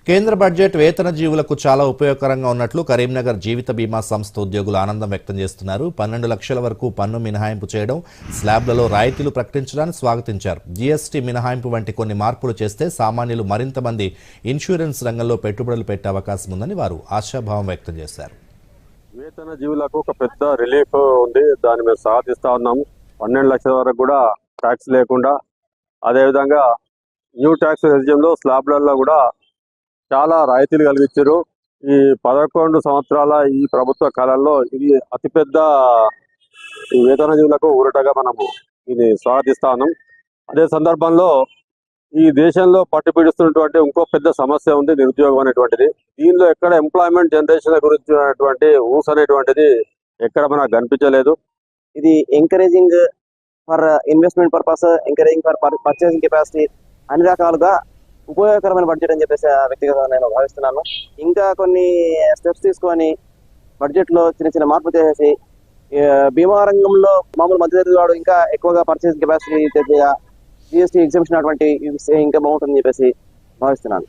కేంద్ర బడ్జెట్ వేతన జీవులకు చాలా ఉపయోగకరంగా ఉన్నట్లు కరీంనగర్ జీవిత బీమా సంస్థ ఉద్యోగులు ఆనందం వ్యక్తం చేస్తున్నారు. 12 లక్షల వరకు పన్ను మినహాయింపు చేయడం, స్లాబ్లలో రాయితీలు ప్రకటించడాన్ని స్వాగతించారు. జీఎస్టీ మినహాయింపు వంటి కొన్ని మార్పులు చేస్తే సామాన్యులు మరింత మంది ఇన్సూరెన్స్ రంగంలో పెట్టుబడులు పెట్టే అవకాశం ఉందని వారు ఆశాభావం వ్యక్తం చేశారు. వేతన జీవులకు ఒక పెద్ద రిలీఫ్ ఉంది. దాన్ని మేము సాధిస్తా ఉన్నాము. 12 లక్షల వరకు కూడా ట్యాక్స్ లేకుండా, అదేవిధంగా న్యూ ట్యాక్స్ రెజిమ్లో స్లాబ్లలో కూడా చాలా రాయితీలు కలిగించారు. ఈ 11 సంవత్సరాల ఈ ప్రభుత్వ కాలంలో ఇది అతిపెద్ద వేతన జీవులకు ఊరటగా మనము ఇది స్వాగతిస్తా ఉన్నాం. అదే సందర్భంలో ఈ దేశంలో పట్టుపీడిస్తున్నటువంటి ఇంకో పెద్ద సమస్య ఉంది, నిరుద్యోగం అనేటువంటిది. దీనిలో ఎక్కడ ఎంప్లాయ్మెంట్ జనరేషన్ గురించి ఊస్ అనేటువంటిది ఎక్కడ మనకు కనిపించలేదు. ఇది encouraging for investment purpose, encouraging for purchasing capacity, అన్ని రకాలుగా ఉపయోగకరమైన బడ్జెట్ అని చెప్పేసి వ్యక్తిగతంగా నేను భావిస్తున్నాను. ఇంకా కొన్ని స్టెప్స్ తీసుకొని బడ్జెట్లో చిన్న చిన్న మార్పు చేసేసి బీమా రంగంలో మామూలు మధ్యతరగతి వాడు ఇంకా ఎక్కువగా పర్చేసింగ్ కెపాసిటీ, జీఎస్టీ ఎగ్జామ్షన్ అటువంటి ఇంకా బాగుంటుందని చెప్పేసి భావిస్తున్నాను.